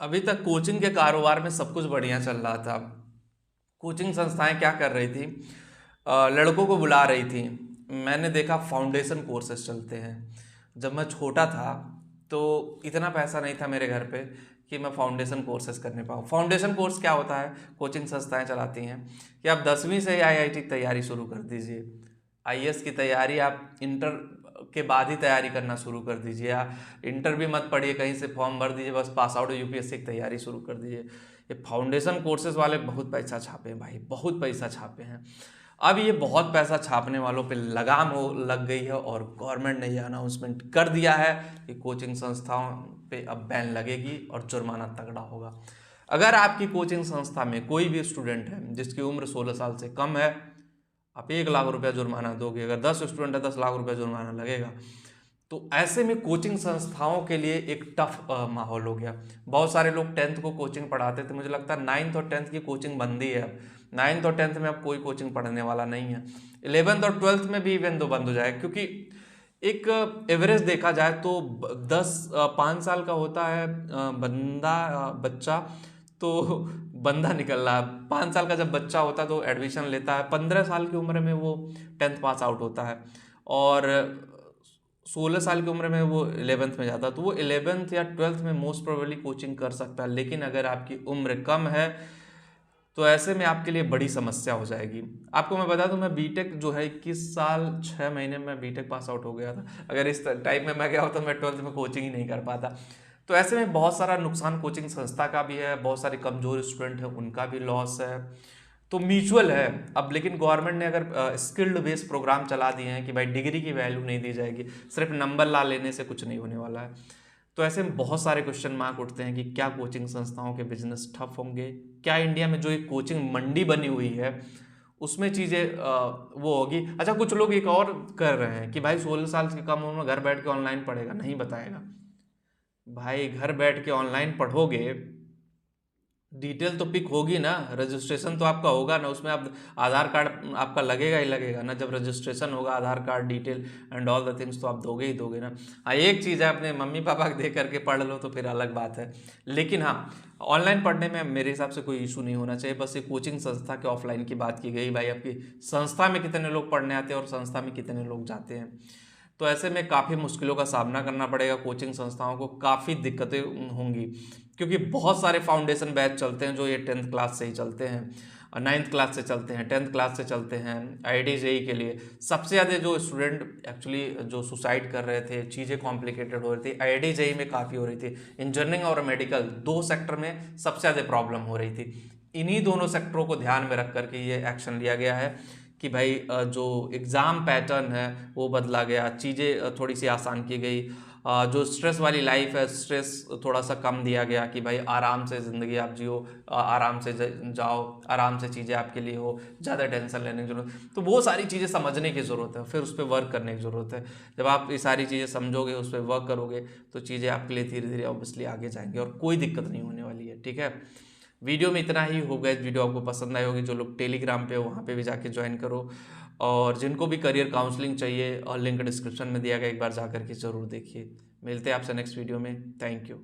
अभी तक कोचिंग के कारोबार में सब कुछ बढ़िया चल रहा था। कोचिंग संस्थाएं क्या कर रही थी, लड़कों को बुला रही थी। मैंने देखा फाउंडेशन कोर्सेज चलते हैं। जब मैं छोटा था तो इतना पैसा नहीं था मेरे घर पे कि मैं फाउंडेशन कोर्सेज करने पाऊँ। फाउंडेशन कोर्स क्या होता है, कोचिंग संस्थाएं चलाती हैं कि आप 10वीं से ही आईआईटी की तैयारी शुरू कर दीजिए। आईएएस की तैयारी आप इंटर के बाद ही तैयारी करना शुरू कर दीजिए, या इंटर भी मत पढ़िए, कहीं से फॉर्म भर दीजिए, बस पास आउट यूपीएससी की तैयारी शुरू कर दीजिए। ये फाउंडेशन कोर्सेज वाले बहुत पैसा छापे हैं भाई, बहुत पैसा छापे हैं। अब ये बहुत पैसा छापने वालों पे लगाम हो लग गई है और गवर्नमेंट ने ये अनाउंसमेंट कर दिया है कि कोचिंग संस्थाओं पे अब बैन लगेगी और जुर्माना तगड़ा होगा। अगर आपकी कोचिंग संस्था में कोई भी स्टूडेंट है जिसकी उम्र 16 साल से कम है, आप 1 लाख रुपया जुर्माना दोगे। अगर 10 स्टूडेंट है, 10 लाख रुपया जुर्माना लगेगा। तो ऐसे में कोचिंग संस्थाओं के लिए एक टफ माहौल हो गया। बहुत सारे लोग 10th को कोचिंग पढ़ाते थे, मुझे लगता है 9th और 10th की कोचिंग बंद ही है अब। 9th और 10th में अब कोई कोचिंग पढ़ने वाला नहीं है। 11th और 12th में भी इवन दो बंद हो जाए, क्योंकि एक एवरेज देखा जाए तो 5 साल का होता है बच्चा, तो बंदा निकल रहा है। 5 साल का जब बच्चा होता है तो एडमिशन लेता है, 15 साल की उम्र में वो 10th पास आउट होता है, और 16 साल की उम्र में वो 11th में जाता है। तो वो 11th या 12th में मोस्ट प्रोबेबली कोचिंग कर सकता है। लेकिन अगर आपकी उम्र कम है तो ऐसे में आपके लिए बड़ी समस्या हो जाएगी। आपको मैं बता दूं, मैं बीटेक जो है 21 साल 6 महीने में बीटेक पास आउट हो गया था। अगर इस टाइम में मैं गया होता तो मैं 12th में कोचिंग ही नहीं कर पाता। तो ऐसे में बहुत सारा नुकसान कोचिंग संस्था का भी है, बहुत सारे कमजोर स्टूडेंट हैं उनका भी लॉस है। तो म्यूचुअल है। अब लेकिन गवर्नमेंट ने अगर स्किल्ड बेस्ड प्रोग्राम चला दिए हैं कि भाई डिग्री की वैल्यू नहीं दी जाएगी, सिर्फ नंबर ला लेने से कुछ नहीं होने वाला है। तो ऐसे में बहुत सारे क्वेश्चन मार्क उठते हैं कि क्या कोचिंग संस्थाओं के बिजनेस ठप होंगे, क्या इंडिया में जो एक कोचिंग मंडी बनी हुई है उसमें चीज़ें वो होगी। अच्छा, कुछ लोग एक और कर रहे हैं कि भाई 16 साल से कम उम्र में घर बैठ के ऑनलाइन पढ़ेगा, नहीं बताएगा। भाई घर बैठ के ऑनलाइन पढ़ोगे, डिटेल तो पिक होगी ना, रजिस्ट्रेशन तो आपका होगा ना, उसमें आप आधार कार्ड आपका लगेगा ही लगेगा ना। जब रजिस्ट्रेशन होगा, Aadhaar card detail and all the things तो आप दोगे ही दोगे ना। हाँ, एक चीज़ है, अपने मम्मी पापा को दे करके पढ़ लो तो फिर अलग बात है। लेकिन हाँ, ऑनलाइन पढ़ने में मेरे हिसाब से कोई इशू नहीं होना चाहिए। बस ये कोचिंग संस्था के ऑफलाइन की बात की गई, भाई आपकी संस्था में कितने लोग पढ़ने आते हैं और संस्था में कितने लोग जाते हैं। तो ऐसे में काफ़ी मुश्किलों का सामना करना पड़ेगा कोचिंग संस्थाओं को, काफ़ी दिक्कतें होंगी, क्योंकि बहुत सारे फाउंडेशन बैच चलते हैं जो ये 10th क्लास से ही चलते हैं, और 9th क्लास से चलते हैं, 10th क्लास से चलते हैं। आईआईटी जेईई के लिए सबसे ज़्यादा जो स्टूडेंट एक्चुअली जो सुसाइड कर रहे थे, चीज़ें कॉम्प्लिकेटेड हो रही थी, आईआईटी जेईई में काफ़ी हो रही थी। इंजीनियरिंग और मेडिकल दो सेक्टर में सबसे ज़्यादा प्रॉब्लम हो रही थी। इन्हीं दोनों सेक्टरों को ध्यान में रख करके ये एक्शन लिया गया है कि भाई जो एग्ज़ाम पैटर्न है वो बदला गया, चीज़ें थोड़ी सी आसान की गई। जो स्ट्रेस वाली लाइफ है, स्ट्रेस थोड़ा सा कम दिया गया कि भाई आराम से ज़िंदगी आप जियो, आराम से जाओ, आराम से चीज़ें आपके लिए हो, ज़्यादा टेंशन लेने की जरूरत। तो वो सारी चीज़ें समझने की ज़रूरत है, फिर उस पर वर्क करने की ज़रूरत है। जब आप ये सारी चीज़ें समझोगे, उस पर वर्क करोगे, तो चीज़ें आपके लिए धीरे धीरे ऑब्वियसली आगे जाएंगी और कोई दिक्कत नहीं होने वाली है। ठीक है, वीडियो में इतना ही होगा। इस वीडियो आपको पसंद आई होगी, जो लोग टेलीग्राम पे हो वहाँ पे भी जाके ज्वाइन करो, और जिनको भी करियर काउंसलिंग चाहिए और लिंक डिस्क्रिप्शन में दिया गया, एक बार जा करके ज़रूर देखिए। मिलते हैं आपसे नेक्स्ट वीडियो में। Thank you.